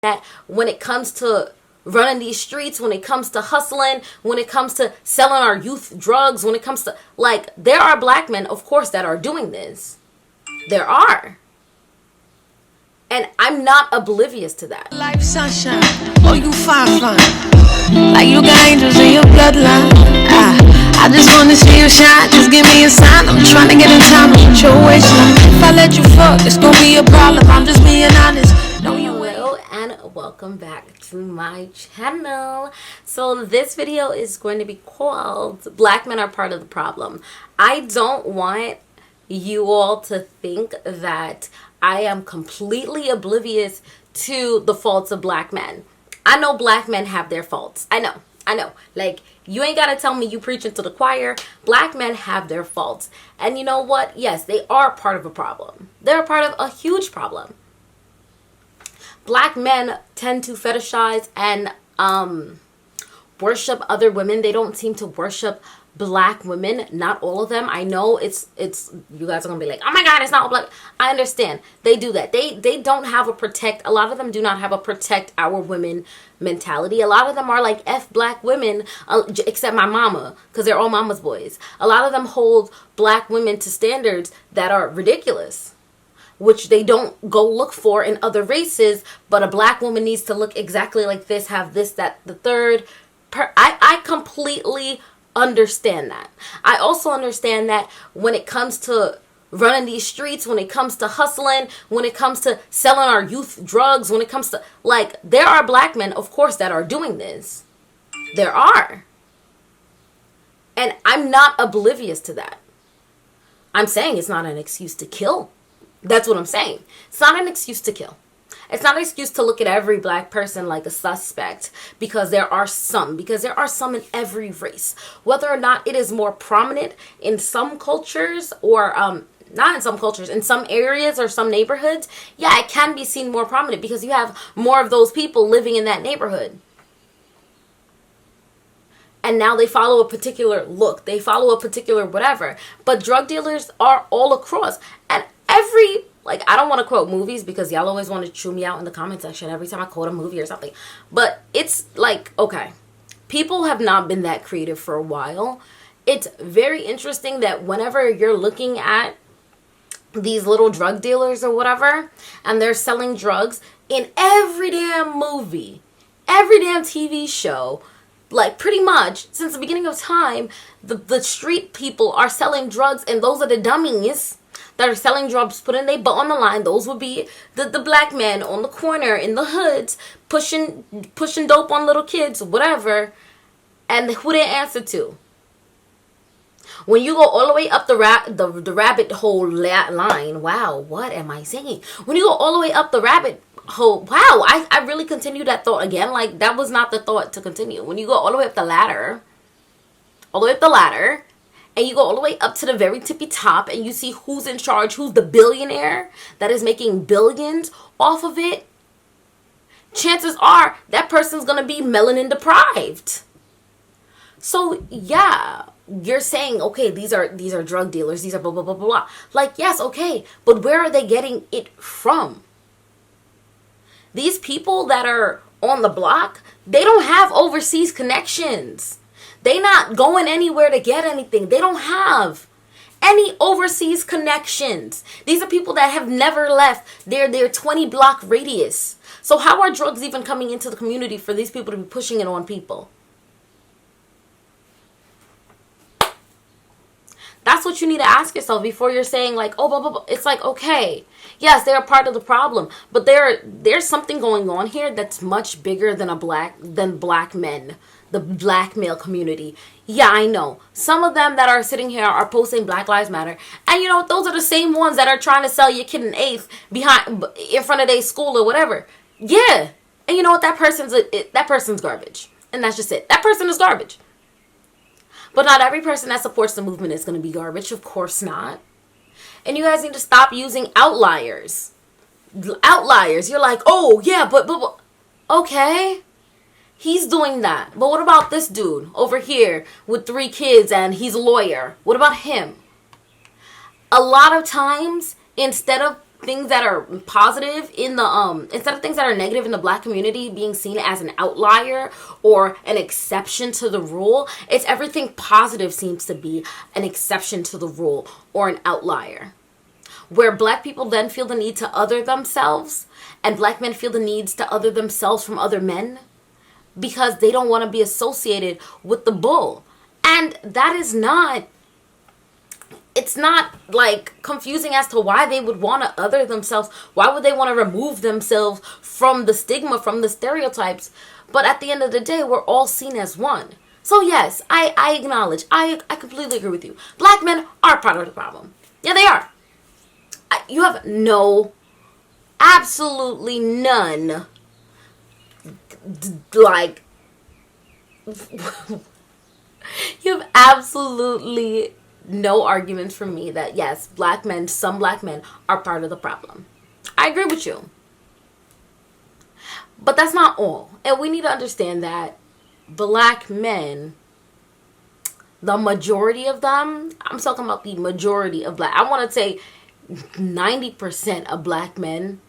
that when it comes to running these streets, when it comes to hustling, when it comes to selling our youth drugs, when it comes to, like, there are black men, of course, that are doing this. There are. And I'm not oblivious to that. Life sunshine, oh you fine. Like you got angels in your bloodline. I just wanna see you shine, just give me a sign. I'm trying to get in time with your waistline. If I let you fuck, it's gonna be a problem. I'm just being honest. No, you Hello and welcome back to my channel. So this video is going to be called Black Men Are Part of the Problem. I don't want you all to think that I am completely oblivious to the faults of black men. I know black men have their faults. I know. Like, you ain't gotta tell me you preaching to the choir. Black men have their faults. And you know what? Yes, they are part of a problem. They're a part of a huge problem. Black men tend to fetishize and worship other women. They don't seem to worship black women. Not all of them. I know it's you guys are gonna be like, oh my god, it's not all black. I understand. They do that. They don't have a protect. A lot of them do not have a protect our women mentality. A lot of them are like F black women, except my mama, because they're all mama's boys. A lot of them hold black women to standards that are ridiculous, which they don't go look for in other races. But a black woman needs to look exactly like this, have this, that, the third. I completely understand that. I also understand that when it comes to running these streets, when it comes to hustling, when it comes to selling our youth drugs, when it comes to, like, there are black men, of course, that are doing this. There are. And I'm not oblivious to that. I'm saying it's not an excuse to kill. That's what I'm saying. It's not an excuse to kill. It's not an excuse to look at every black person like a suspect, because there are some in every race. Whether or not it is more prominent in some cultures or not in some cultures, in some areas or some neighborhoods, yeah, it can be seen more prominent because you have more of those people living in that neighborhood. And now they follow a particular look. They follow a particular whatever. But drug dealers are all across. And every, like, I don't want to quote movies because y'all always want to chew me out in the comment section every time I quote a movie or something. But it's like, okay, people have not been that creative for a while. It's very interesting that whenever you're looking at these little drug dealers or whatever, and they're selling drugs in every damn movie, every damn TV show, like, pretty much since the beginning of time, the street people are selling drugs, and those are the dummies that are selling drugs, putting their butt on the line. Those would be the black men on the corner in the hoods, pushing dope on little kids, whatever. And who they answer to? When you go all the way up the rabbit hole line, wow, what am I saying? When you go all the way up the rabbit hole, wow, I really continue that thought again. Like, that was not the thought to continue. When you go all the way up the ladder, and you go all the way up to the very tippy top, and you see who's in charge, who's the billionaire that is making billions off of it, chances are that person's going to be melanin deprived. So, yeah, you're saying, okay, these are drug dealers, these are blah, blah, blah, blah, blah. Like, yes, okay, but where are they getting it from? These people that are on the block, they don't have overseas connections. They not going anywhere to get anything. They don't have any overseas connections. These are people that have never left their 20-block radius. So how are drugs even coming into the community for these people to be pushing it on people? That's what you need to ask yourself before you're saying, like, oh, blah, blah, blah. It's like, okay, yes, they're a part of the problem, but there's something going on here that's much bigger than black men, the black male community. Yeah, I know. Some of them that are sitting here are posting Black Lives Matter, and you know, those are the same ones that are trying to sell your kid an eighth in front of their school or whatever. Yeah, and you know what? That person's garbage, and that's just it. That person is garbage. But not every person that supports the movement is going to be garbage. Of course not. And you guys need to stop using outliers. Outliers. You're like, oh, yeah, but okay. He's doing that. But what about this dude over here with 3 kids and he's a lawyer? What about him? A lot of times, instead of things that are positive in the instead of things that are negative in the black community being seen as an outlier or an exception to the rule, it's everything positive seems to be an exception to the rule or an outlier. Where black people then feel the need to other themselves, and black men feel the needs to other themselves from other men because they don't want to be associated with the bull. And that is not, it's not like confusing as to why they would want to other themselves. Why would they want to remove themselves from the stigma, from the stereotypes? But at the end of the day, we're all seen as one. So yes, I acknowledge, I completely agree with you. Black men are part of the problem. Yeah, they are. You have absolutely none, like, you have absolutely no arguments for me that yes, black men, some black men are part of the problem. I agree with you. But that's not all. And we need to understand that black men, the majority of them, I'm talking about the majority of black, I want to say 90% of black men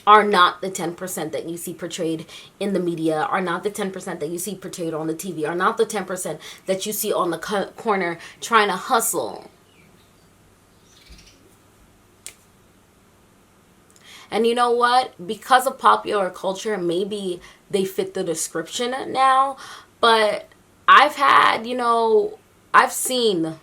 are not the 10% that you see portrayed in the media, are not the 10% that you see portrayed on the TV, are not the 10% that you see on the corner trying to hustle. And you know what? Because of popular culture, maybe they fit the description now, but I've had, I've seen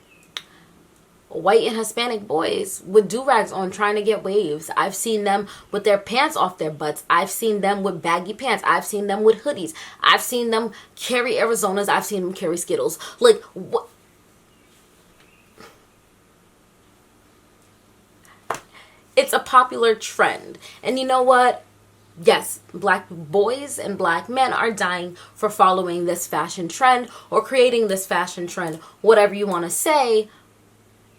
white and Hispanic boys with do-rags on trying to get waves. I've seen them with their pants off their butts. I've seen them with baggy pants. I've seen them with hoodies. I've seen them carry Arizonas. I've seen them carry Skittles. Like, what? It's a popular trend. And you know what? Yes, black boys and black men are dying for following this fashion trend or creating this fashion trend, whatever you want to say.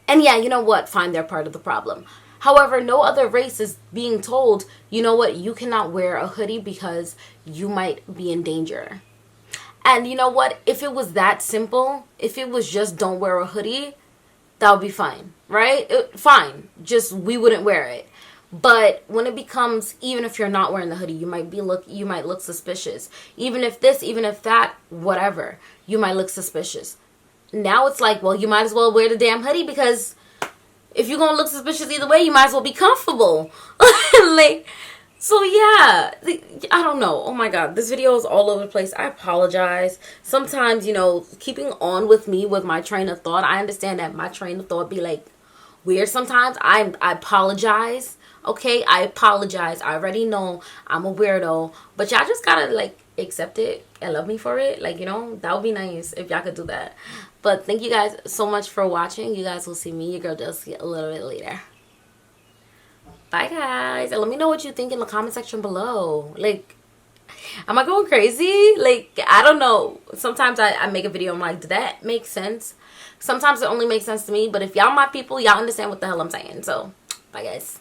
And yeah, you know what? Fine, they're part of the problem. However, no other race is being told, you know what? You cannot wear a hoodie because you might be in danger. And you know what? If it was that simple, if it was just don't wear a hoodie, that would be fine, right? Fine. Just we wouldn't wear it. But when it becomes, even if you're not wearing the hoodie, you might look suspicious. Even if this, even if that, whatever, you might look suspicious. Now it's like, well, you might as well wear the damn hoodie because if you're going to look suspicious either way, you might as well be comfortable. Like, so yeah, I don't know. Oh my God, this video is all over the place. I apologize. Sometimes, keeping on with me with my train of thought, I understand that my train of thought be like weird sometimes. I apologize. Okay, I apologize. I already know I'm a weirdo, but y'all just gotta like accept it and love me for it. Like, that would be nice if y'all could do that. But thank you guys so much for watching. You guys will see me, your girl Jodessy, a little bit later. Bye, guys. And let me know what you think in the comment section below. Like, am I going crazy? Like, I don't know. Sometimes I make a video, I'm like, did that make sense? Sometimes it only makes sense to me. But if y'all my people, y'all understand what the hell I'm saying. So, bye, guys.